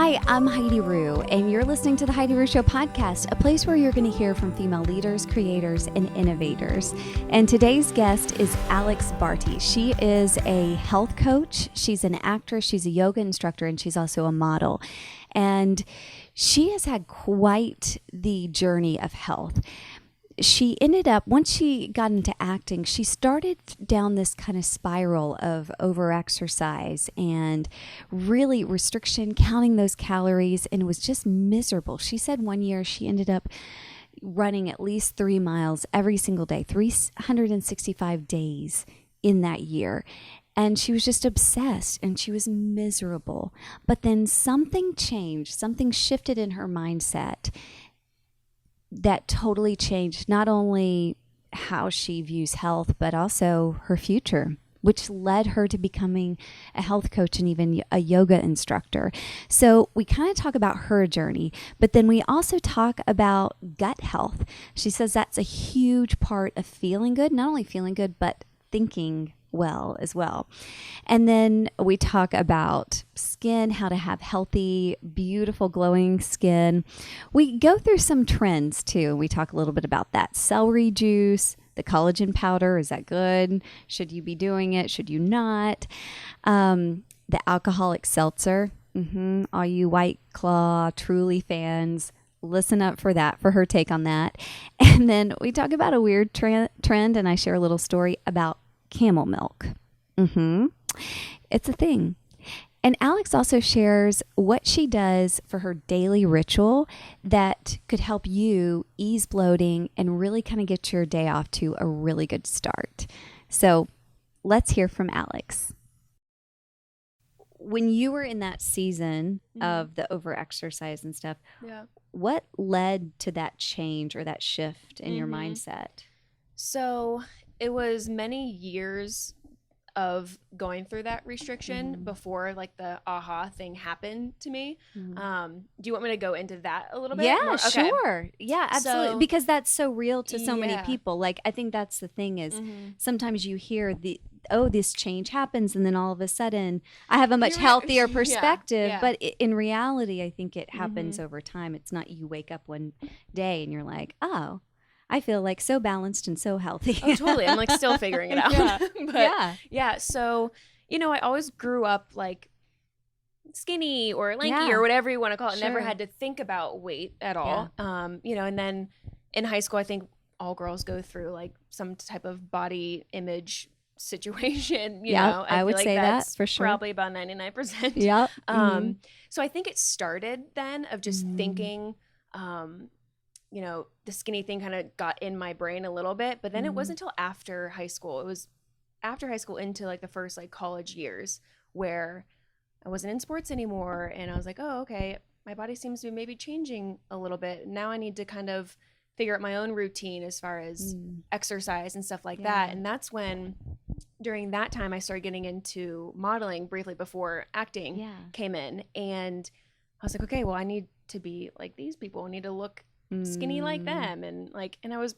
Hi, I'm Heidi Rue, and you're listening to the Heidi Rue Show podcast, a place where you're going to hear from female leaders, creators, and innovators. And today's guest is Alex Bartee. She is a health coach, she's an actress, she's a yoga instructor, and she's also a model. And she has had quite the journey of health. She ended up, once she got into acting, she started down this kind of spiral of overexercise and really restriction, counting those calories, and it was just miserable. She said one year she ended up running at least 3 miles every single day, 365 days in that year. And she was just obsessed and she was miserable. But then something changed, something shifted in her mindset that totally changed not only how she views health, but also her future, which led her to becoming a health coach and even a yoga instructor. So we kind of talk about her journey, but then we also talk about gut health. She says that's a huge part of feeling good, not only feeling good, but thinking well as well. And then we talk about skin, how to have healthy, beautiful, glowing skin. We go through some trends too. We talk a little bit about that. Celery juice, the collagen powder, is that good? Should you be doing it? Should you not? The alcoholic seltzer. All you White Claw, Truly fans, listen up for that, for her take on that. And then we talk about a weird trend, and I share a little story about camel milk. It's a thing. And Alex also shares what she does for her daily ritual that could help you ease bloating and really kind of get your day off to a really good start. So let's hear from Alex. When you were in that season of the overexercise and stuff, what led to that change or that shift in your mindset? So it was many years of going through that restriction before like the aha thing happened to me. Do you want me to go into that a little bit? Yeah, more? Okay. Sure. Yeah, absolutely. Because that's so real to so many people. Like, I think that's the thing is sometimes you hear this change happens, and then all of a sudden I have a much healthier perspective. But in reality, I think it happens over time. It's not you wake up one day and you're like, oh, I feel like so balanced and so healthy. Oh, totally. I'm like still figuring it out. But, so, I always grew up like skinny or lanky or whatever you want to call it. Never had to think about weight at all. And then in high school, I think all girls go through like some type of body image situation. You know, I would like say that's that for sure. Probably about 99%. Yep. So I think it started then of just thinking, the skinny thing kind of got in my brain a little bit, but then it wasn't until after high school. It was after high school into like the first like college years where I wasn't in sports anymore. And I was like, oh, okay, my body seems to be maybe changing a little bit. Now I need to kind of figure out my own routine as far as exercise and stuff like that. And that's when during that time I started getting into modeling briefly before acting came in. And I was like, okay, well, I need to be like these people. I need to look skinny like them, and I was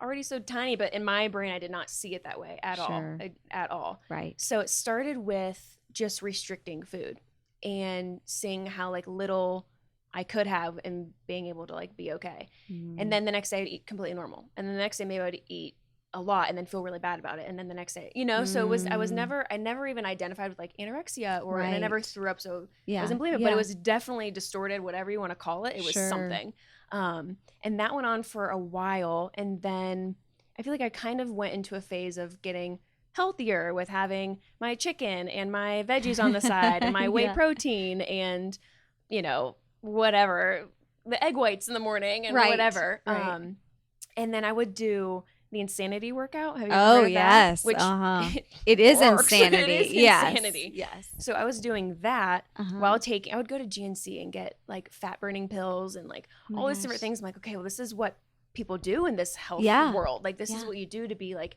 already so tiny, but in my brain I did not see it that way at all. Right. So it started with just restricting food and seeing how like little I could have and being able to like be okay. And then the next day I'd eat completely normal, and then the next day maybe I'd eat a lot and then feel really bad about it, and then the next day so I never even identified with like anorexia or and I never threw up, so I wasn't bulimic, but it was definitely distorted, whatever you want to call it. It was something. And that went on for a while. And then I feel like I kind of went into a phase of getting healthier with having my chicken and my veggies on the side and my whey protein and, whatever, the egg whites in the morning and whatever. And then I would do the insanity workout. Have you heard of that? Which it is insanity. It is insanity. Yes. So I was doing that while I would go to GNC and get like fat burning pills and like all these different things. I'm like, okay, well, this is what people do in this health world. Like this is what you do to be like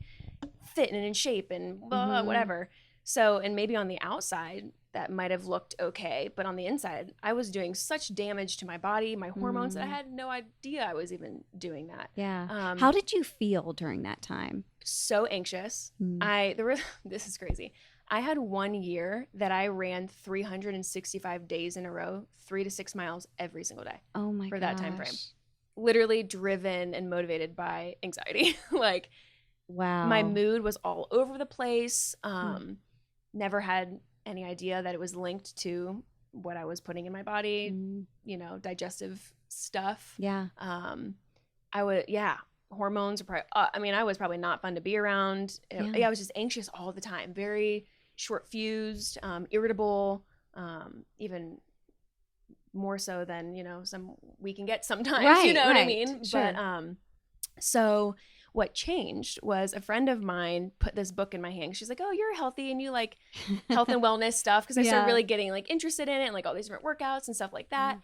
fit and in shape and blah, whatever. So, and maybe on the outside that might have looked okay, but on the inside, I was doing such damage to my body, my hormones, that I had no idea I was even doing that. Yeah. How did you feel during that time? So anxious. This is crazy. I had 1 year that I ran 365 days in a row, 3 to 6 miles every single day. Oh my for gosh. that time frame. Literally driven and motivated by anxiety. Like, wow. my mood was all over the place. Never had any idea that it was linked to what I was putting in my body, you know, digestive stuff. Yeah. Hormones are probably, I mean, I was probably not fun to be around. I was just anxious all the time, very short fused, irritable, even more so than, you know, we can get sometimes, you know what I mean? Sure. But, so what changed was a friend of mine put this book in my hand. She's like, oh, you're healthy and you like health and wellness stuff. Cause I started really getting like interested in it and like all these different workouts and stuff like that.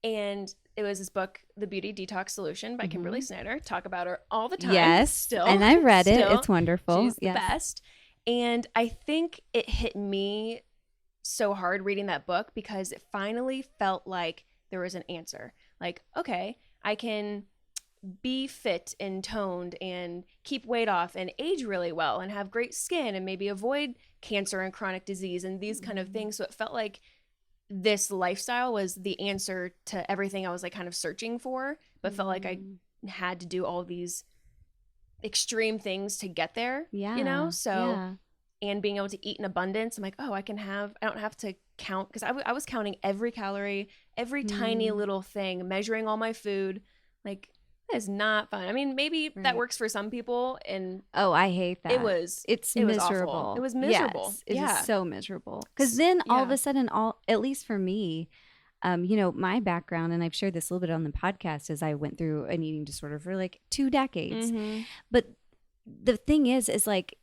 And it was this book, The Beauty Detox Solution by Kimberly Snyder. Talk about her all the time. Yes. Still. And I read it. It's wonderful. She's the best. And I think it hit me so hard reading that book because it finally felt like there was an answer. Like, okay, I can be fit and toned and keep weight off and age really well and have great skin and maybe avoid cancer and chronic disease and these kind of things. So it felt like this lifestyle was the answer to everything I was like kind of searching for, but felt like I had to do all these extreme things to get there, you know? So, and being able to eat in abundance, I'm like, oh, I don't have to count. Cause I was counting every calorie, every tiny little thing, measuring all my food. Like, that is not fun. I mean, maybe that works for some people. And I hate that. It's miserable. Awful. It was miserable. Yes, it is so miserable. Because then all of a sudden, at least for me, you know, my background, and I've shared this a little bit on the podcast, is I went through an eating disorder for like 2 decades. But the thing is like,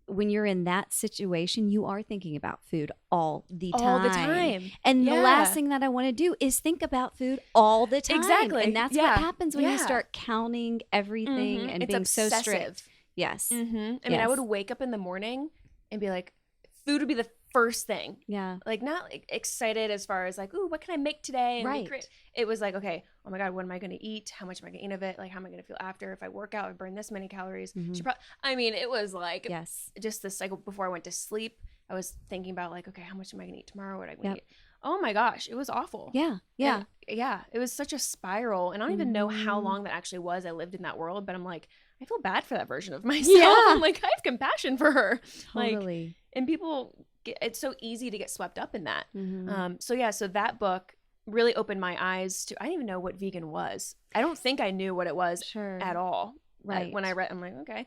when you're in that situation, you are thinking about food all the time. And the last thing that I want to do is think about food all the time. Exactly. And that's what happens when you start counting everything and being so strict. Yes. I mean, I would wake up in the morning and be like, food would be the first thing. Yeah. Like, not like excited as far as like, ooh, what can I make today? And it was like, okay, oh my God, what am I going to eat? How much am I going to eat of it? Like, how am I going to feel after? If I work out, I burn this many calories. I mean, it was like just this cycle before I went to sleep. I was thinking about like, okay, how much am I going to eat tomorrow? What am I going to eat? Oh my gosh, it was awful. Yeah. And, it was such a spiral. And I don't even know how long that actually was. I lived in that world, but I'm like, I feel bad for that version of myself. I'm like, I have compassion for her. Totally. Like, and people, it's so easy to get swept up in that. So that book really opened my eyes to, I didn't even know what vegan was. I don't think I knew what it was at all. Right. When I read, I'm like, okay.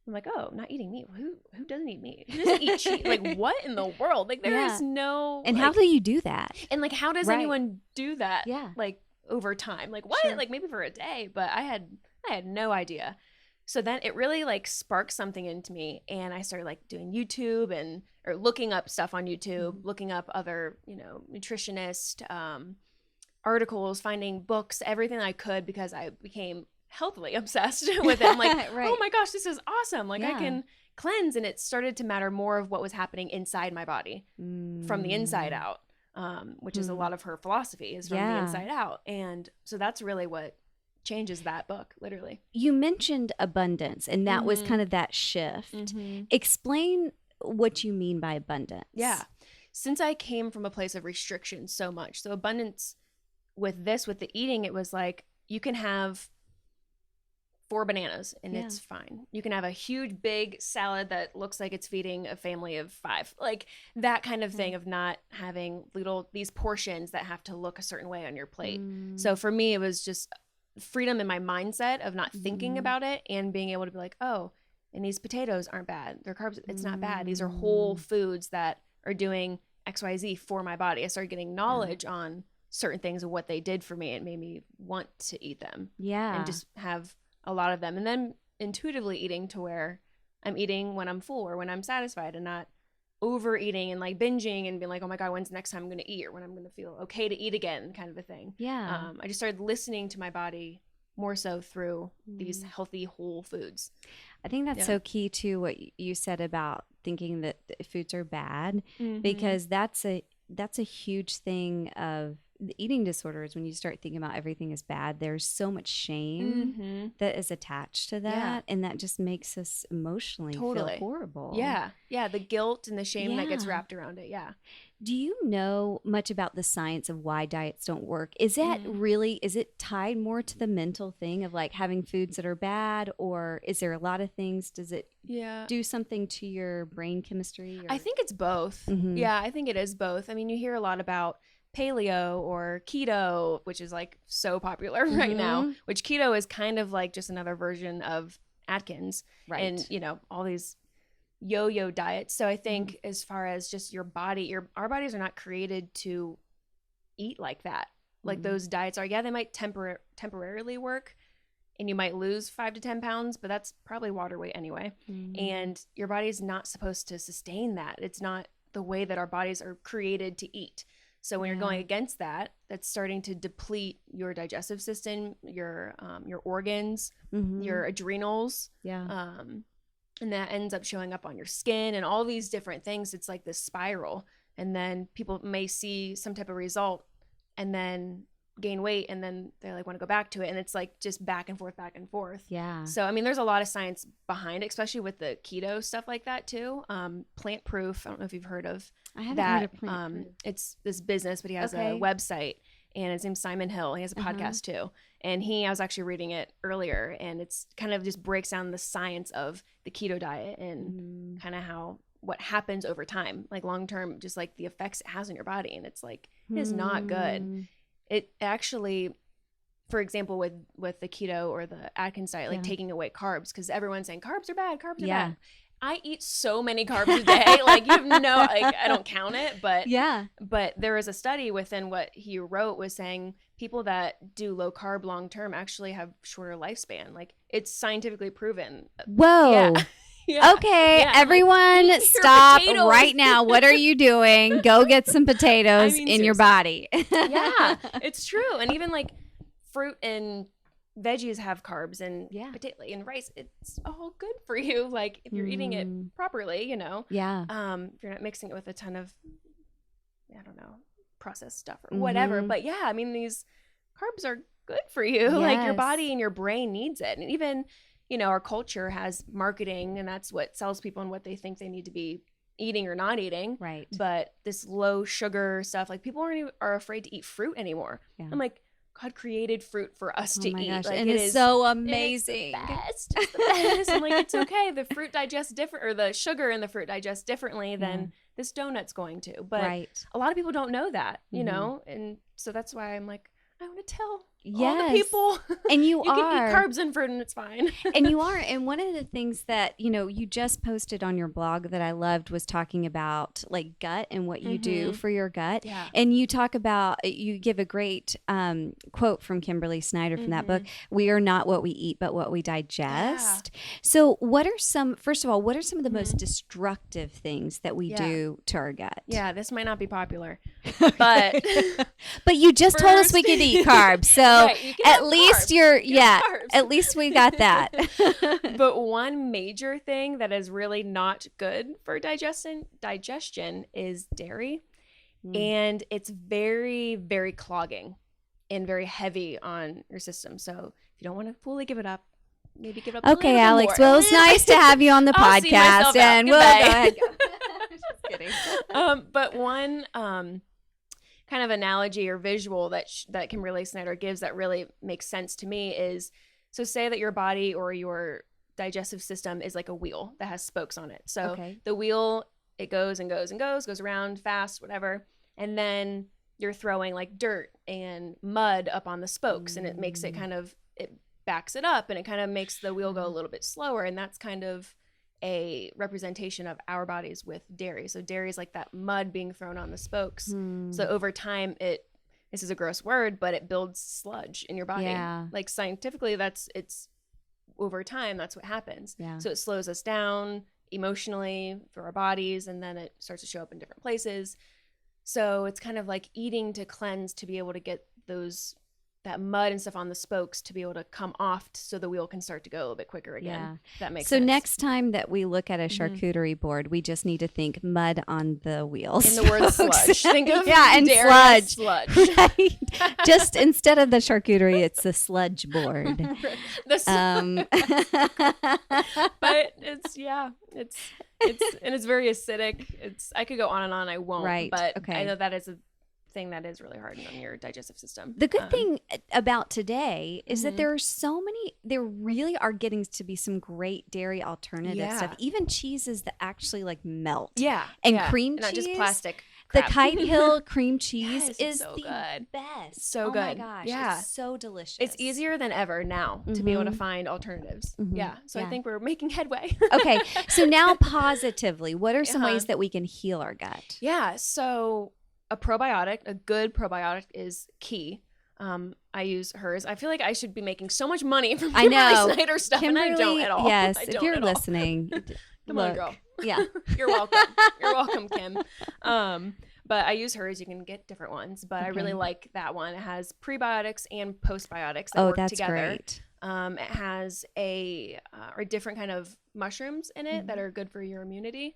I'm like, oh, not eating meat. Who doesn't eat meat? Who doesn't eat cheese? Like, what in the world? Like, there is no. And how do you do that? And like, how does anyone do that? Yeah. Like, over time? Like, what? Like, maybe for a day, but I had no idea. So then it really like sparked something into me, and I started like doing YouTube or looking up stuff on YouTube, looking up other, you know, nutritionist articles, finding books, everything I could, because I became healthily obsessed with it. I'm like, oh my gosh, this is awesome. Like, I can cleanse. And it started to matter more of what was happening inside my body from the inside out, which is a lot of her philosophy, is from the inside out. And so that's really what changes that book, literally. You mentioned abundance, and that was kind of that shift. Explain what you mean by abundance. Yeah. Since I came from a place of restriction so much, so abundance with the eating, it was like, you can have 4 bananas and it's fine. You can have a huge big salad that looks like it's feeding a family of 5, like that kind of thing, of not having these portions that have to look a certain way on your plate. So for me, it was just freedom in my mindset of not thinking about it, and being able to be like, oh, and these potatoes aren't bad. They're carbs. It's not bad. These are whole foods that are doing XYZ for my body. I started getting knowledge on certain things and what they did for me. It made me want to eat them. Yeah. And just have a lot of them. And then intuitively eating to where I'm eating when I'm full or when I'm satisfied, and not overeating and like binging and being like, oh my God, when's the next time I'm going to eat, or when I'm going to feel okay to eat again, kind of a thing. Yeah. I just started listening to my body more so through these healthy whole foods. I think that's so key to what you said about thinking that foods are bad, because that's a huge thing of the eating disorders, when you start thinking about everything is bad, there's so much shame that is attached to that. And that just makes us emotionally feel horrible. Yeah. Yeah. The guilt and the shame that gets wrapped around it. Yeah. Do you know much about the science of why diets don't work? Is that really, is it tied more to the mental thing of like having foods that are bad, or is there a lot of things? Does it do something to your brain chemistry? Or? I think it's both. Yeah, I think it is both. I mean, you hear a lot about paleo or keto, which is like so popular right now, which keto is kind of like just another version of Atkins. Right. And, you know, all these yo-yo diets. So I think as far as just your body, our bodies are not created to eat like that. Like those diets are, they might temporarily work and you might lose 5 to 10 pounds, but that's probably water weight anyway. And your body is not supposed to sustain that. It's not the way that our bodies are created to eat. So when you're going against that, that's starting to deplete your digestive system, your organs, your adrenals. Yeah. And that ends up showing up on your skin and all these different things. It's like this spiral. And then people may see some type of result and then gain weight and then they like want to go back to it. And it's like just back and forth, back and forth. Yeah. So, I mean, there's a lot of science behind it, especially with the keto stuff like that too. Plant Proof. I don't know if you've heard of that. I haven't heard of Plant Proof. It's this business, but he has a website. And his name's Simon Hill. He has a podcast too. And I was actually reading it earlier, and it's kind of just breaks down the science of the keto diet and kind of what happens over time, like long-term, just like the effects it has on your body. And it's like, it is not good. It actually, for example, with the keto or the Atkins diet, like taking away carbs, because everyone's saying carbs are bad, carbs are bad. I eat so many carbs a day. Like, you have no, like, I don't count it, but but there was a study within what he wrote was saying people that do low carb long term actually have shorter lifespan. Like, it's scientifically proven. Whoa. Yeah. Okay, everyone stop right now. What are you doing? Go get some potatoes in your body. Yeah, it's true. And even like fruit and veggies have carbs and potato and rice. It's all good for you. Like if you're eating it properly, you know. Yeah. If you're not mixing it with a ton of, I don't know, processed stuff or whatever. But yeah, I mean, these carbs are good for you. Yes. Like your body and your brain needs it. And even, you know, our culture has marketing, and that's what sells people and what they think they need to be eating or not eating. Right. But this low sugar stuff, like people are afraid to eat fruit anymore. Yeah. I'm like, God created fruit for us to eat. Gosh, like, and it's so amazing. It's the best. I'm like, it's okay. The fruit digests different, or the sugar in the fruit digests differently than this donut's going to. But a lot of people don't know that, you know? And so that's why I'm like, I want to tell all the people. And you can eat carbs and fruit and it's fine. And you are. And one of the things that, you know, you just posted on your blog that I loved was talking about like gut and what you do for your gut. Yeah. And you talk about, you give a great quote from Kimberly Snyder from that book. We are not what we eat, but what we digest. Yeah. So first of all, what are some of the most destructive things that we do to our gut? Yeah, this might not be popular, but but you just told us we could eat carbs. So at least at least we got that. But one major thing that is really not good for digestion is dairy. And it's very, very clogging and very heavy on your system. So if you don't want to fully give it up, maybe give it up. Okay, Alex. Well, it's nice to have you on the podcast, and we'll go ahead. Just kidding. But one kind of analogy or visual that Kimberly Snyder gives that really makes sense to me is, so say that your body or your digestive system is like a wheel that has spokes on it. So the wheel, it goes and goes and goes around fast, whatever. And then you're throwing like dirt and mud up on the spokes, and it makes it it backs it up, and it kind of makes the wheel go a little bit slower. And that's kind of a representation of our bodies with dairy. So dairy is like that mud being thrown on the spokes. So over time, this is a gross word, but it builds sludge in your body. Yeah. Like scientifically, it's over time, that's what happens. Yeah. So it slows us down emotionally for our bodies, and then it starts to show up in different places. So it's kind of like eating to cleanse to be able to get those that mud and stuff on the spokes to be able to come off so the wheel can start to go a little bit quicker again. Yeah. If that makes so sense. next time that we look at a charcuterie board, we just need to think mud on the wheels. In the word sludge. Think of and dairy sludge. sludge. Right. Just instead of the charcuterie, it's the sludge board. But it's very acidic. I could go on and on. I won't. Right. But Okay. I know that is a thing that is really hard on your digestive system. The good thing about today is that Mhm. there really are getting to be some great dairy alternative Yeah. stuff. Even cheeses that actually like melt. Yeah. And yeah. cream Not just cheese, plastic The crap. Kite Hill cream cheese Yes, is so the good. best. So Oh my good. gosh. Yeah. It's so delicious. It's easier than ever now to be able to Mhm. find alternatives. Mhm. Yeah. So Yeah. I think we're making headway. Okay. So now positively, what are some Uh-huh. ways that we can heal our gut? Yeah. So a good probiotic is key. I use hers. I feel like I should be making so much money from I know. my Snyder stuff, and I don't at all. Yes. I If don't you're at all. listening, Come look. on, girl. Yeah. You're welcome. You're welcome, Kim. But I use hers. You can get different ones, but I really Okay. like that one. It has prebiotics and postbiotics that Oh, work that's together. great. It has a different kind of mushrooms in it that Mhm. are good for your immunity.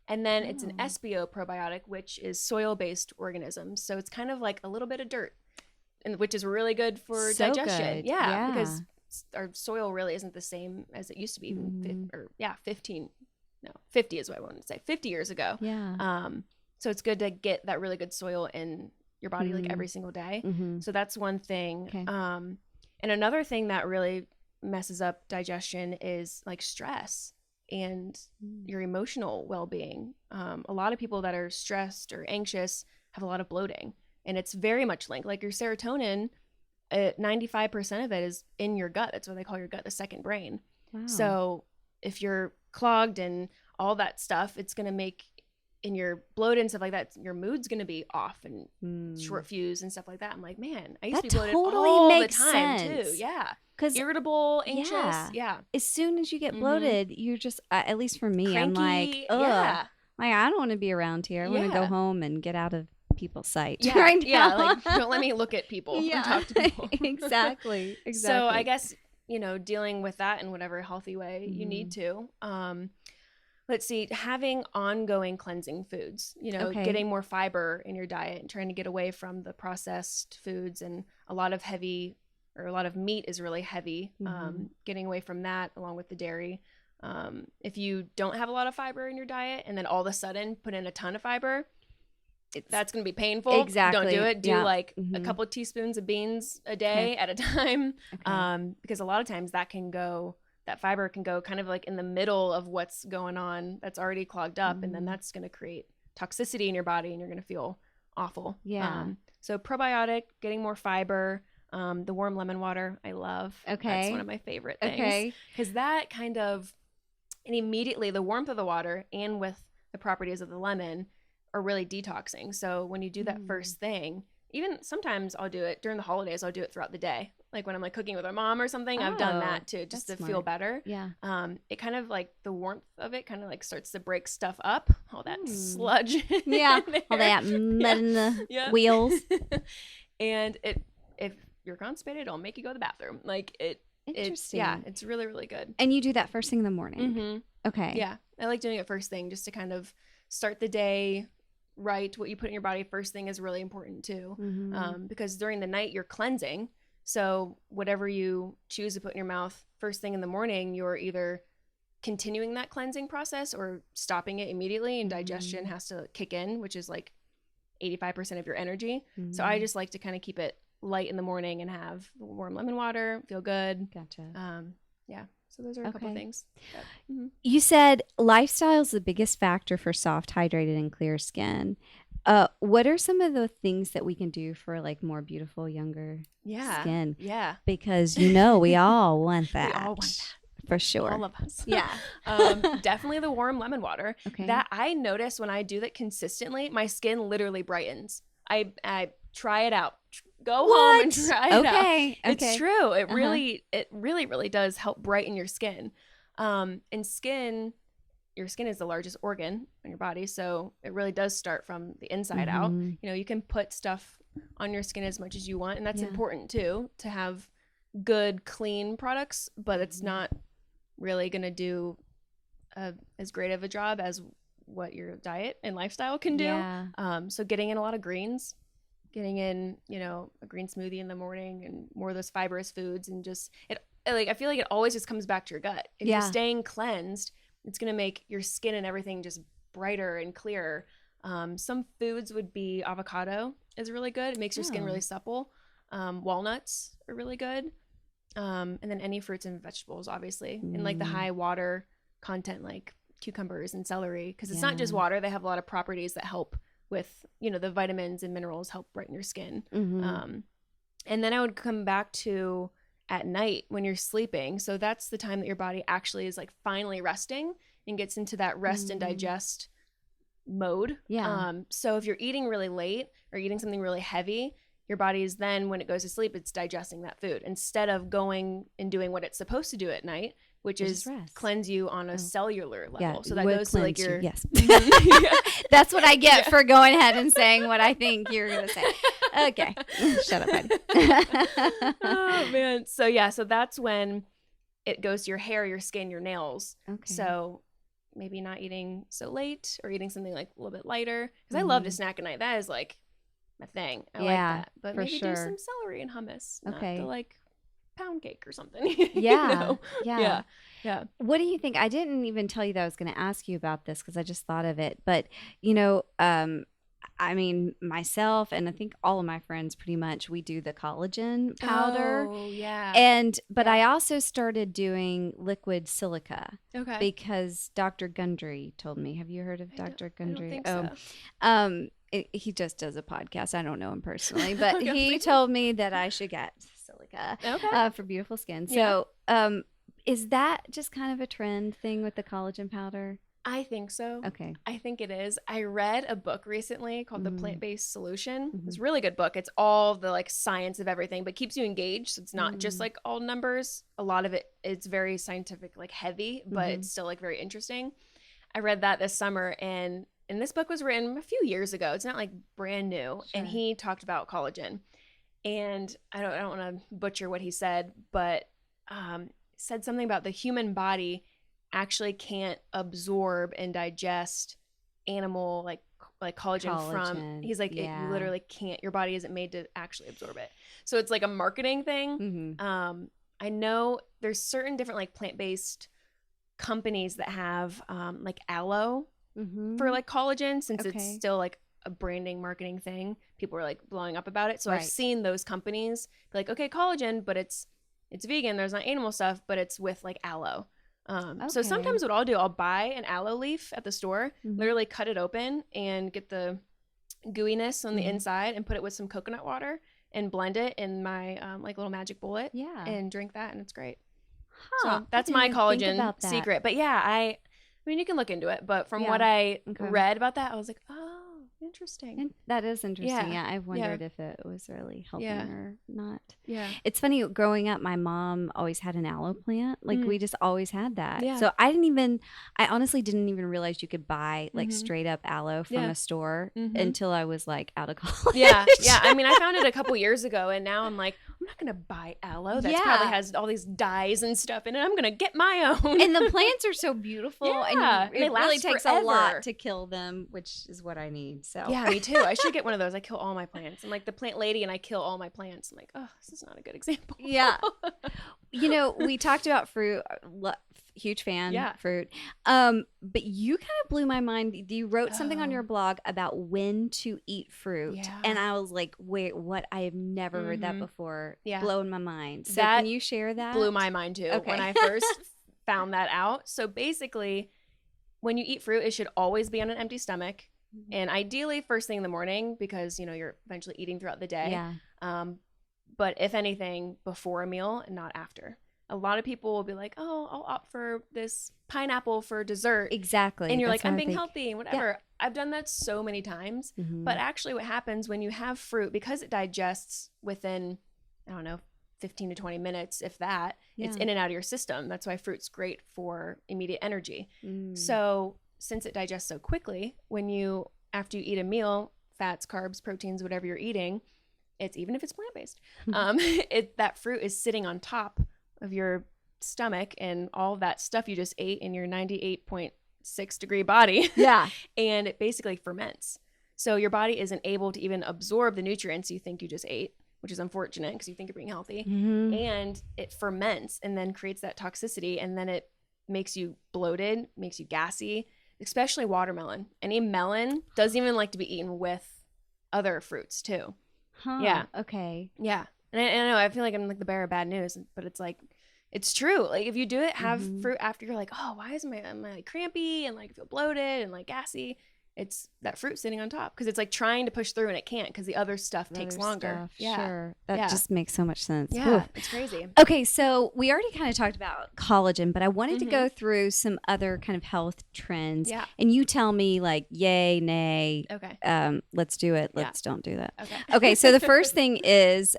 And then it's an Oh. SBO probiotic, which is soil-based organisms. So it's kind of like a little bit of dirt, and which is really good for So digestion. good. Yeah, Yeah. because our soil really isn't the same as it used to be even 50 is what I wanted to say, 50 years ago. Yeah. So it's good to get that really good soil in your body like Mhm. every single day. Mm-hmm. So that's one thing. Okay. And another thing that really messes up digestion is like stress and your emotional well-being. A lot of people that are stressed or anxious have a lot of bloating, and it's very much linked. Like your serotonin, 95% of it is in your gut. That's what they call your gut the second brain. Wow. So if you're clogged and all that stuff, it's going to make, in your bloated and stuff like that, your mood's going to be off and short fuse and stuff like that. I'm like, man, I used to be bloated totally all the makes time sense. too. Yeah. Because Irritable, anxious. Yeah. Yeah. as soon as you get Mhm. bloated, you're just, at least for me, I'm like, Cranky. ugh. Yeah. Like, I don't want to be around here. I want to go Yeah. home and get out of people's sight Yeah. right now. Yeah. Like, don't let me look at people or talk to people. Exactly. So I guess, dealing with that in whatever healthy way you need to. Let's see, having ongoing cleansing foods, Okay. getting more fiber in your diet and trying to get away from the processed foods, and a lot of meat is really heavy. Mhm. Getting away from that along with the dairy. If you don't have a lot of fiber in your diet and then all of a sudden put in a ton of fiber, that's going to be painful. Exactly. Don't do it. Do Yeah. like a Mhm. couple of teaspoons of beans a day at a time. Okay. Because a lot of times that fiber can go kind of like in the middle of what's going on that's already clogged up. And then that's going to create toxicity in your body and you're going to feel awful. Yeah. So probiotic, getting more fiber, the warm lemon water, I love. Okay. That's one of my favorite things. Okay. Because that kind of, and immediately the warmth of the water and with the properties of the lemon are really detoxing. So when you do that first thing, even sometimes I'll do it during the holidays, I'll do it throughout the day. Like when I'm like cooking with my mom or something, I've done that too, just to that's feel smart. better. Yeah. It kind of like the warmth of it kind of like starts to break stuff up, all that sludge. Yeah. in All there. that mud in the Yeah. wheels. And if you're constipated, it'll make you go to the bathroom. Like Interesting. it's really, really good. And you do that first thing in the morning. Mm-hmm. Okay. Yeah. I like doing it first thing just to kind of start the day right. What you put in your body first thing is really important too. Mhm. Because during the night you're cleansing. So whatever you choose to put in your mouth first thing in the morning, you're either continuing that cleansing process or stopping it immediately, and digestion has to kick in, which is like 85% of your energy. So I just like to kind of keep it light in the morning and have warm lemon water, feel good. Gotcha. Yeah. So those are a couple Okay. things. You said lifestyle is the biggest factor for soft, hydrated, and clear skin. What are some of the things that we can do for like more beautiful, younger skin? Yeah. Because we all want that. We all want that. For sure. All of us. Yeah. Definitely the warm lemon water. Okay. That I notice when I do that consistently, my skin literally brightens. I try it out. Go home and try it out. Okay. It's true. It really, really does help brighten your skin. And skin your skin is the largest organ in your body, so it really does start from the inside out. You know, you can put stuff on your skin as much as you want, and that's important too, to have good, clean products, but it's not really going to do as great of a job as what your diet and lifestyle can do. So getting in a lot of greens, getting in, you know, a green smoothie in the morning and more of those fibrous foods, and just I feel like it always just comes back to your gut. If you're staying cleansed, it's going to make your skin and everything just brighter and clearer. Some foods would be avocado is really good. It makes your skin really supple. Walnuts are really good. And then any fruits and vegetables, obviously, and like the high water content, like cucumbers and celery, because it's not just water. They have a lot of properties that help with, you know, the vitamins and minerals help brighten your skin. And then I would come back to at night when you're sleeping. So that's the time that your body actually is like finally resting and gets into that rest and digest mode. So if you're eating really late or eating something really heavy, your body is then, when it goes to sleep, it's digesting that food instead of going and doing what it's supposed to do at night, which is cleanse you on a cellular level. So that goes to like your That's what I get for going ahead and saying what I think you're gonna say. Okay, shut up, Heidi. Oh man, so that's when it goes to your hair, your skin, your nails. So maybe not eating so late, or eating something like a little bit lighter, because I love to snack at night. That is like my thing. I like that. But maybe do some celery and hummus, not the like pound cake or something. Yeah. What do you think? I didn't even tell you that I was going to ask you about this, because I just thought of it. But, you know, I mean, myself and I think all of my friends, pretty much, we do the collagen powder. But I also started doing liquid silica. Because Dr. Gundry told me. Have you heard of Dr. Gundry? I don't think so. He just does a podcast. I don't know him personally, but he told me that I should get silica for beautiful skin. So is that just kind of a trend thing with the collagen powder? I think so. Okay. I think it is. I read a book recently called The Plant-Based Solution. It's a really good book. It's all the like science of everything, but keeps you engaged. So it's not just like all numbers. A lot of it, it's very scientific, like heavy, but it's still like very interesting. I read that this summer, and this book was written a few years ago. It's not like brand new. And he talked about collagen. And I don't want to butcher what he said, but said something about the human body actually can't absorb and digest animal like collagen from. He's like, you literally can't. Your body isn't made to actually absorb it. So it's like a marketing thing. I know there's certain different like plant-based companies that have like Aloe for like collagen, since it's still like a branding marketing thing. People are like blowing up about it. So I've seen those companies be like, okay, collagen, but it's vegan. There's not animal stuff, but it's with like aloe. So sometimes what I'll do, I'll buy an aloe leaf at the store, literally cut it open and get the gooiness on the inside and put it with some coconut water and blend it in my like little magic bullet and drink that, and it's great. So that's my collagen secret. But I mean, you can look into it, but from what I read about that, I was like, oh, interesting. And that is interesting. Yeah, I wondered if it was really helping or not. It's funny, growing up, my mom always had an aloe plant. Like we just always had that. So I honestly didn't even realize you could buy like straight up aloe from a store until I was like out of college. I mean, I found it a couple years ago, and now I'm like, I'm not gonna buy aloe that probably has all these dyes and stuff in it. I'm gonna get my own. And the plants are so beautiful, and it really takes a lot to kill them, which is what I need. So yeah, me too. I should get one of those. I kill all my plants. I'm like the plant lady, and I kill all my plants. I'm like, oh, this is not a good example. You know, we talked about fruit. Huge fan, fruit. But you kind of blew my mind. You wrote something on your blog about when to eat fruit, and I was like, wait, what? I have never heard that before. Blowing my mind. So can you share that? Blew my mind too when I first found that out. So basically, when you eat fruit, it should always be on an empty stomach, and ideally first thing in the morning, because you know you're eventually eating throughout the day. But if anything, before a meal and not after. A lot of people will be like, oh, I'll opt for this pineapple for dessert. Exactly. And you're like, I'm being healthy and whatever. I've done that so many times. But actually what happens when you have fruit, because it digests within, I don't know, 15 to 20 minutes, if that. Yeah. It's in and out of your system. That's why fruit's great for immediate energy. Mm. So since it digests so quickly, after you eat a meal, fats, carbs, proteins, whatever you're eating, even if it's plant-based, that fruit is sitting on top of your stomach and all that stuff you just ate in your 98.6 degree body. Yeah. And it basically ferments. So your body isn't able to even absorb the nutrients you think you just ate, which is unfortunate because you think you're being healthy. Mm-hmm. And it ferments and then creates that toxicity, and then it makes you bloated, makes you gassy, especially watermelon. Any melon doesn't even like to be eaten with other fruits too. Huh. Yeah. Okay. Yeah. And I know, I feel like I'm like the bearer of bad news, but it's like, it's true. Like if you do it, have fruit after, you're like, oh, why am I like crampy and like feel bloated and like gassy? It's that fruit sitting on top because it's like trying to push through and it can't because the other stuff takes longer. Yeah. Sure. That just makes so much sense. Yeah. Oof. It's crazy. Okay. So we already kind of talked about collagen, but I wanted to go through some other kind of health trends. Yeah. And you tell me like, yay, nay. Okay. Let's do it. Let's don't do that. Okay. Okay. So the first thing is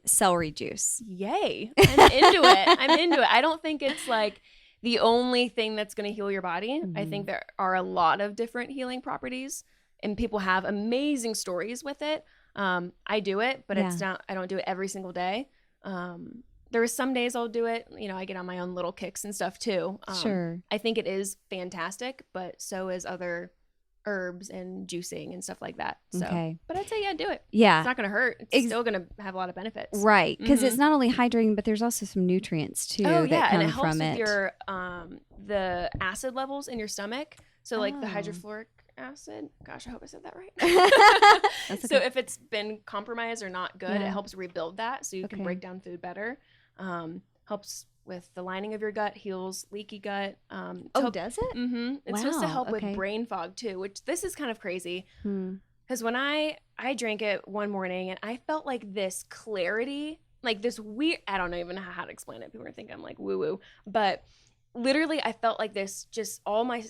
celery juice. Yay. I'm into it. I don't think it's like the only thing that's going to heal your body. I think there are a lot of different healing properties and people have amazing stories with it. I do it, but I don't do it every single day. There are some days I'll do it. You know, I get on my own little kicks and stuff too. Sure. I think it is fantastic, but so is other herbs and juicing and stuff like that. So, but I'd say, do it. Yeah. It's not going to hurt. It's still going to have a lot of benefits. Right. Because it's not only hydrating, but there's also some nutrients too that come and it helps from with it. your, the acid levels in your stomach. So like the hydrofluoric acid. Gosh, I hope I said that right. So if it's been compromised or not good, it helps rebuild that so you can break down food better. Helps with the lining of your gut, heals leaky gut. Does it? Mm-hmm. It's supposed to help with brain fog too, which this is kind of crazy. Because when I drank it one morning and I felt like this clarity, like this weird, I don't even know how to explain it. People are thinking I'm like woo woo, but literally I felt like this, just all my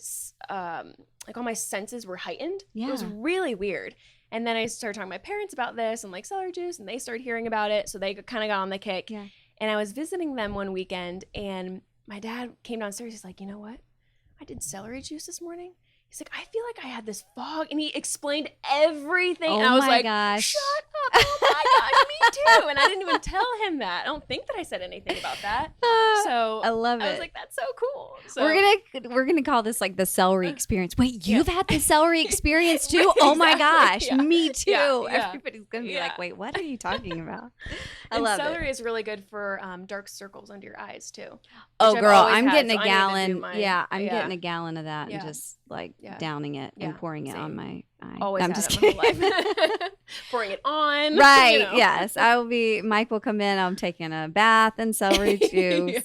senses were heightened. Yeah. It was really weird. And then I started talking to my parents about this and like celery juice, and they started hearing about it. So they kind of got on the kick. Yeah. And I was visiting them one weekend and my dad came downstairs. He's like, you know what? I did celery juice this morning. He's like, I feel like I had this fog. And he explained everything. And I was like, gosh. Shut up. Oh my gosh, me too. And I didn't even tell him that. I don't think that I said anything about that. So I love it. I was like, that's so cool. So we're gonna call this like the celery experience. Wait, you've had the celery experience too? Exactly. Oh my gosh, me too. Everybody's gonna be like, wait, what are you talking about? I love it. Celery is really good for dark circles under your eyes too. Oh girl, I'm getting a gallon. I'm getting a gallon of that and just like downing it and pouring it on my eye. Always I'm just kidding. Pouring it on. Right. You know. Yes. Mike will come in. I'm taking a bath and celery juice.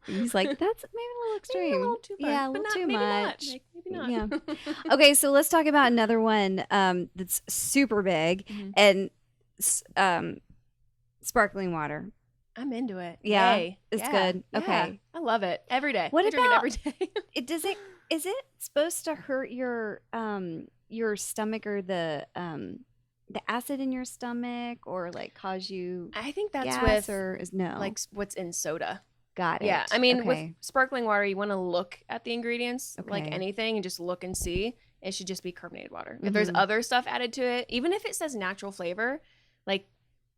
He's like, that's maybe a little extreme. Maybe a little too much. Yeah, a little too much. Maybe not. Yeah. Okay, so let's talk about another one that's super big and sparkling water. I'm into it. Yeah, Yay. It's good. Okay, I love it every day. What I about drink it every day? Is it supposed to hurt your stomach or the acid in your stomach or like cause you? I think that's gas with like what's in soda. Got it. Yeah, I mean with sparkling water, you want to look at the ingredients like anything and just look and see. It should just be carbonated water. If there's other stuff added to it, even if it says natural flavor, like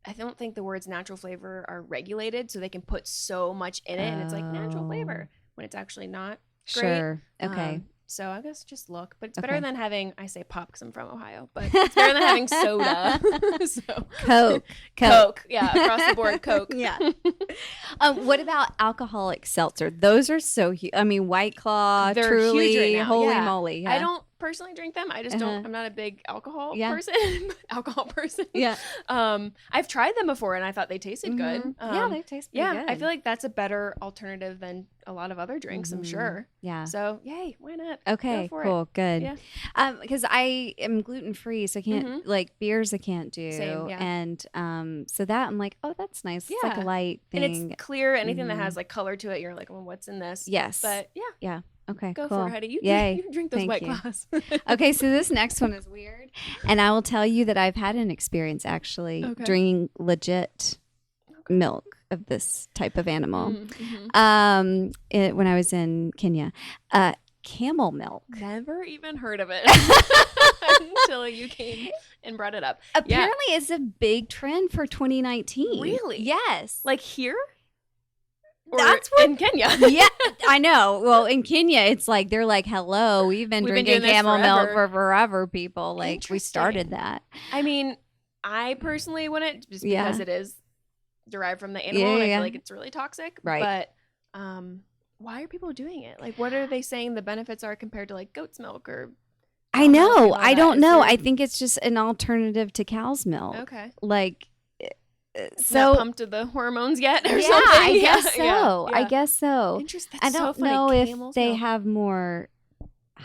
I don't think the words natural flavor are regulated, so they can put so much in it and it's like natural flavor when it's actually not. Great. Sure. Okay. So I guess just look, but it's better than having, I say pop because I'm from Ohio, but it's better than having soda. So Coke. Yeah. Across the board, Coke. Yeah. What about alcoholic seltzer? Those are so huge. I mean, White Claw, they're Truly, huge right now. holy moly. Yeah. I don't personally drink them. I just don't, I'm not a big alcohol person. Yeah. I've tried them before and I thought they tasted good. Yeah, they taste pretty good. I feel like that's a better alternative than a lot of other drinks, I'm sure. Yeah. So yay, why not? Okay, cool, good. Yeah. Because I am gluten free, so I can't like beers. I can't do. Same, yeah. And so that I'm like, oh, that's nice. It's like a light thing, and it's clear. Anything that has like color to it, you're like, well, what's in this? Yes. But yeah. Okay, go cool. for it, Heidi. You drink those Thank White you. Claws. Okay, so this next one is weird, and I will tell you that I've had an experience actually drinking legit milk. of this type of animal. Mm-hmm. When I was in Kenya, camel milk. Never even heard of it until you came and brought it up. Apparently, it's a big trend for 2019. Really? Yes. Like here? Or That's what in Kenya. Yeah, I know. Well, in Kenya, it's like they're like, "Hello, we've been drinking camel milk for forever." People like we started that. I mean, I personally wouldn't, just because it is derived from the animal, and I feel like it's really toxic. Right. But why are people doing it? Like, what are they saying the benefits are compared to like goat's milk or? I know. I don't know. I think it's just an alternative to cow's milk. Okay. Like. So not pumped to the hormones yet or something? I guess so. Yeah. I guess so. Interesting. I don't know if they have more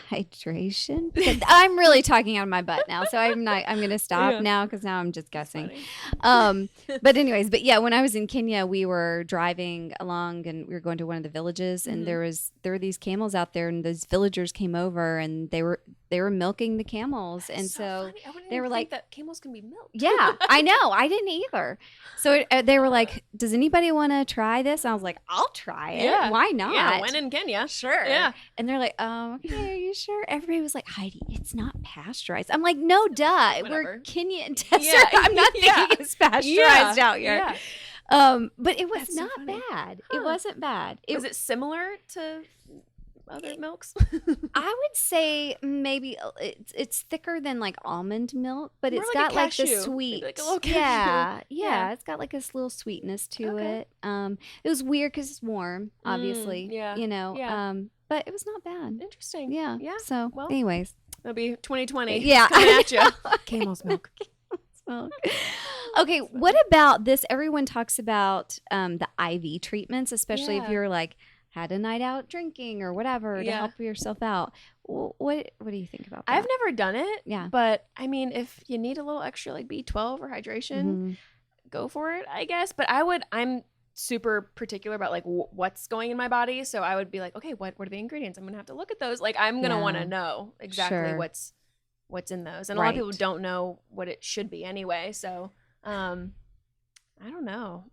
hydration. I'm really talking out of my butt now, so I'm going to stop now because now I'm just guessing. But anyways, when I was in Kenya, we were driving along and we were going to one of the villages, and there were these camels out there, and those villagers came over and they were milking the camels. That's and so funny. I wouldn't they were think like that camels can be milked. Yeah, I know. I didn't either. So they were like, "Does anybody want to try this?" And I was like, "I'll try it. Yeah. Why not?" Yeah, when in Kenya. Sure. Yeah. And they're like, "Okay, are you sure?" Everybody was like, "Heidi, it's not pasteurized." I'm like, "No, duh. Whatever. We're Kenyan desert. Yeah. I'm not thinking it's pasteurized out here." Yeah. But it was That's not so funny. bad. Huh. It wasn't bad. Was it similar to other milks? I would say maybe it's thicker than like almond milk, but More it's like a got like the cashew. sweet. Like a little cashew. Yeah. It's got like this little sweetness to it. It was weird because it's warm, obviously. Yeah. You know. Yeah. But it was not bad. Interesting. Yeah. Yeah. So, Well, anyways, it'll be 2020. Yeah. Coming at you. Camel's milk. Okay, what about this? Everyone talks about the IV treatments, especially if you're like had a night out drinking or whatever to help yourself out. What do you think about that? I've never done it. Yeah. But I mean, if you need a little extra like B12 or hydration, go for it, I guess. But I'm super particular about like what's going in my body. So I would be like, okay, what are the ingredients? I'm going to have to look at those. Like I'm going to want to know exactly what's in those. And a lot of people don't know what it should be anyway. So I don't know.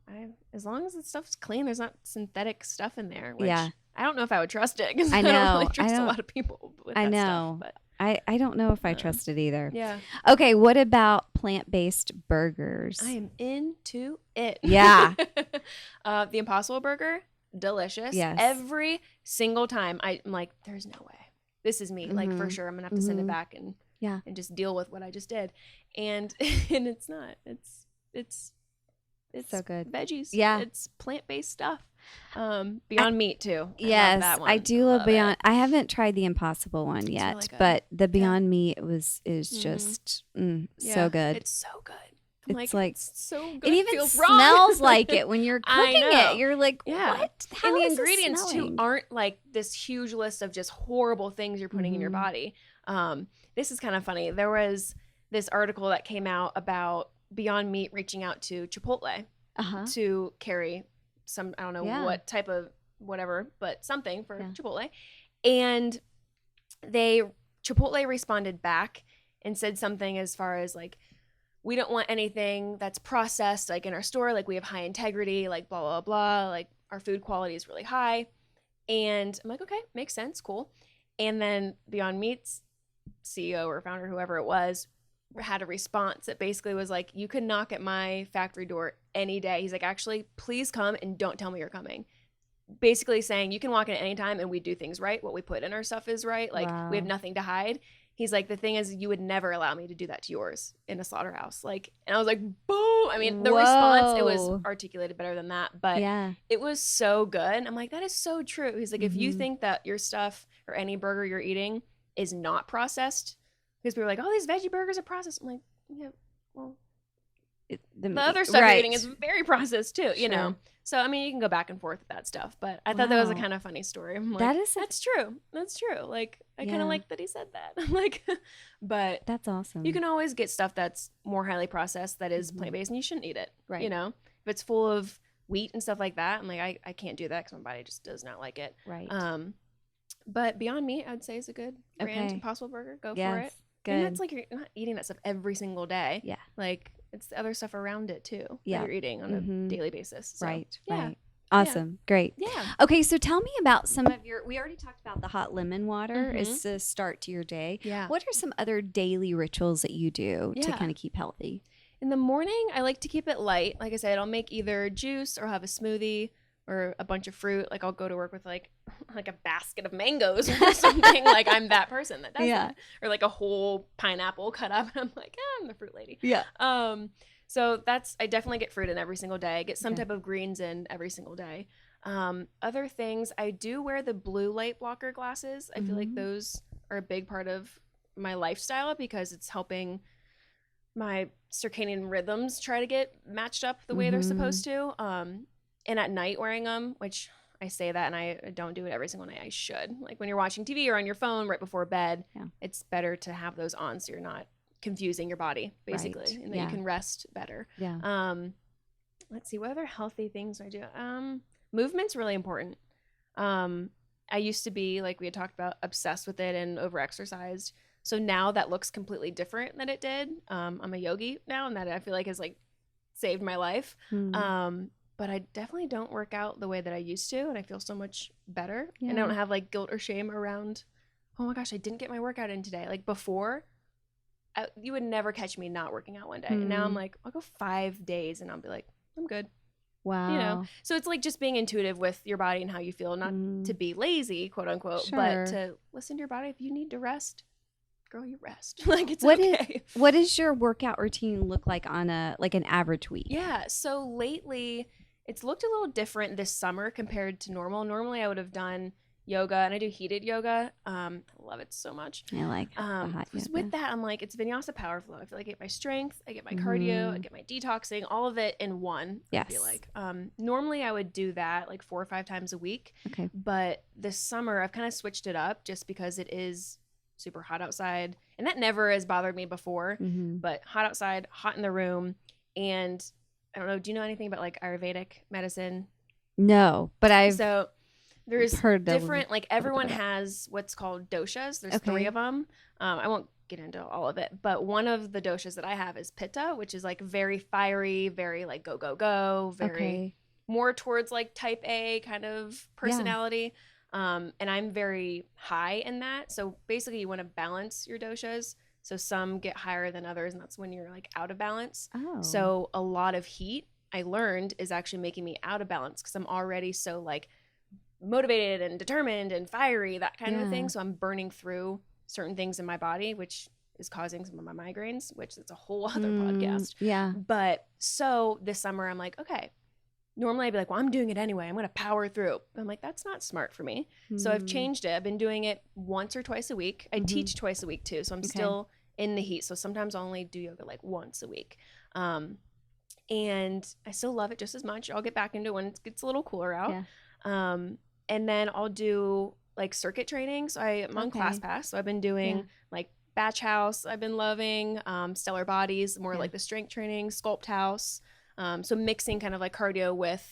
As long as the stuff's clean, there's not synthetic stuff in there. Which I don't know if I would trust it because I don't really trust a lot of people with that stuff. But I don't know if I trust it either. Yeah. Okay, what about plant-based burgers? I am into it. Yeah. The Impossible Burger, delicious. Yes. Every single time I'm like, there's no way. This is me. Like for sure. I'm gonna have to send it back and just deal with what I just did. And it's not. It's so good. Veggies. Yeah. It's plant-based stuff. Beyond Meat too. Yes, I love that one. I do love Beyond. It. I haven't tried the Impossible one yet, really good. but the Beyond Meat is just so good. It's so good. It's like it's so good. It even feels smells wrong. like it when you're cooking it. You're like, what? How and the is this ingredients too smelling? aren't like this huge list of just horrible things you're putting in your body. This is kind of funny. There was this article that came out about Beyond Meat reaching out to Chipotle to carry some, I don't know what type of whatever, but something for Chipotle. And Chipotle responded back and said something as far as like, we don't want anything that's processed like in our store. Like we have high integrity, like blah, blah, blah. Like our food quality is really high. And I'm like, okay, makes sense. Cool. And then Beyond Meat's CEO or founder, whoever it was, had a response that basically was like, you can knock at my factory door any day. He's like, actually, please come and don't tell me you're coming. Basically saying you can walk in at any time and we do things right. What we put in our stuff is right. Like we have nothing to hide. He's like, the thing is, you would never allow me to do that to yours in a slaughterhouse. Like, and I was like, boom. I mean, the response, it was articulated better than that, but it was so good. I'm like, that is so true. He's like, if you think that your stuff or any burger you're eating is not processed, because we were like, oh, these veggie burgers are processed. I'm like, yeah, well, the other stuff you're eating is very processed too, you know? So, I mean, you can go back and forth with that stuff, but I thought that was a kind of funny story. I'm like, that's true. That's true. Like, I kind of like that he said that. I'm like, but that's awesome. You can always get stuff that's more highly processed that is plant-based and you shouldn't eat it. Right. You know, if it's full of wheat and stuff like that, I'm like, I can't do that because my body just does not like it. Right. But Beyond Meat, I'd say is a good brand. Impossible Burger. Go for it. Good. And that's like, you're not eating that stuff every single day. Yeah. Like, it's the other stuff around it too that Yeah. you're eating on a daily basis. So, Right. yeah. Right. Awesome. Great. Yeah. Okay. So tell me about some of we already talked about the hot lemon water as a start to your day. Yeah. What are some other daily rituals that you do to kind of keep healthy? In the morning, I like to keep it light. Like I said, I'll make either juice or have a smoothie or a bunch of fruit. Like I'll go to work with like a basket of mangoes or something. Like I'm that person that does that. Or like a whole pineapple cut up. And I'm like, I'm the fruit lady. Yeah. So I definitely get fruit in every single day. I get some type of greens in every single day. Other things, I do wear the blue light blocker glasses. I feel like those are a big part of my lifestyle because it's helping my circadian rhythms try to get matched up the way they're supposed to. And at night wearing them, which I say that and I don't do it every single night. I should. Like when you're watching TV or on your phone right before bed, it's better to have those on so you're not confusing your body basically and that you can rest better. Let's see, what other healthy things do I do? Movement's really important. I used to be, like we had talked about, obsessed with it and overexercised. So now that looks completely different than it did. I'm a yogi now, and that I feel like has like saved my life. But I definitely don't work out the way that I used to, and I feel so much better. And I don't have like guilt or shame around, oh my gosh, I didn't get my workout in today. Like before, you would never catch me not working out one day. And now I'm like, I'll go 5 days and I'll be like, I'm good. Wow. You know, so it's like just being intuitive with your body and how you feel, not to be lazy, quote unquote, but to listen to your body. If you need to rest, girl, you rest. Like it's okay. What does your workout routine look like on an average week? Yeah. So lately it's looked a little different this summer compared to normal. Normally I would have done yoga, and I do heated yoga. I love it so much. I like the hot yoga. With that, I'm like, it's vinyasa power flow. I feel like I get my strength, I get my cardio, I get my detoxing, all of it in one. Yes. I feel like normally I would do that like 4 or 5 times a week. Okay. But this summer I've kind of switched it up just because it is super hot outside, and that never has bothered me before. But hot outside, hot in the room, and I don't know. Do you know anything about like Ayurvedic medicine? No, but There's heard different, like everyone has what's called doshas. There's 3 of them. I won't get into all of it, but one of the doshas that I have is pitta, which is like very fiery, very like go, very more towards like type A kind of personality. And I'm very high in that. So basically you want to balance your doshas. So some get higher than others, and that's when you're like out of balance. So a lot of heat, I learned, is actually making me out of balance because I'm already so like motivated and determined and fiery, that kind of thing. So I'm burning through certain things in my body, which is causing some of my migraines, which is a whole other podcast. Yeah. But so this summer I'm like, okay, normally I'd be like, well, I'm doing it anyway, I'm going to power through. But I'm like, that's not smart for me. So I've changed it. I've been doing it once or twice a week. I teach twice a week too. So I'm still in the heat. So sometimes I'll only do yoga like once a week. And I still love it just as much. I'll get back into it when it gets a little cooler out. And then I'll do like circuit training. So I'm on ClassPass. So I've been doing like Batch House. I've been loving Stellar Bodies, more like the strength training, Sculpt House. So mixing kind of like cardio with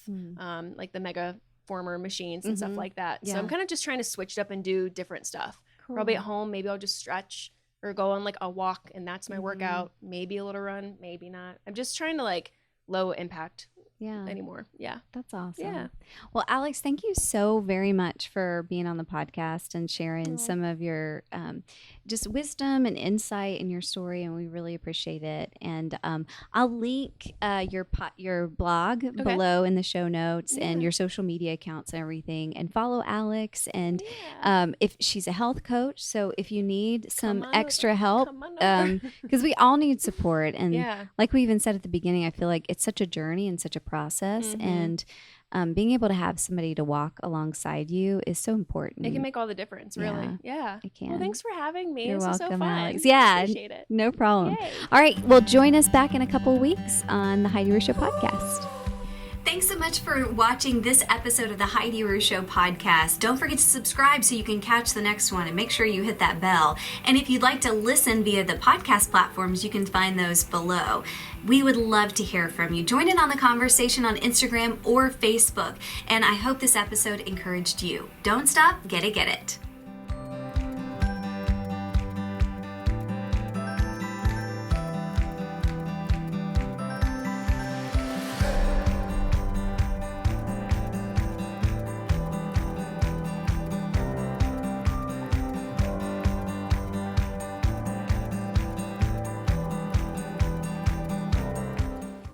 like the Mega Former machines and stuff like that. So I'm kind of just trying to switch it up and do different stuff. Probably at home, maybe I'll just stretch or go on like a walk, and that's my workout. Maybe a little run, maybe not. I'm just trying to like low impact anymore. Yeah. That's awesome. Yeah. Well, Alex, thank you so very much for being on the podcast and sharing some of your just wisdom and insight in your story, and we really appreciate it. And I'll link your blog below in the show notes and your social media accounts and everything, and follow Alex. And if she's a health coach, so if you need some extra help, because we all need support. And like we even said at the beginning, I feel like it's such a journey and such a process, and being able to have somebody to walk alongside you is so important. It can make all the difference, really. Yeah. It can. Well, thanks for having me. You're welcome, so fun. Alex. Yeah. Appreciate it. No problem. Yay. All right. Well, join us back in a couple of weeks on the Heidi Rue Show podcast. Thanks so much for watching this episode of the Heidi Rue Show podcast. Don't forget to subscribe so you can catch the next one, and make sure you hit that bell. And if you'd like to listen via the podcast platforms, you can find those below. We would love to hear from you. Join in on the conversation on Instagram or Facebook. And I hope this episode encouraged you. Don't stop, get it, get it.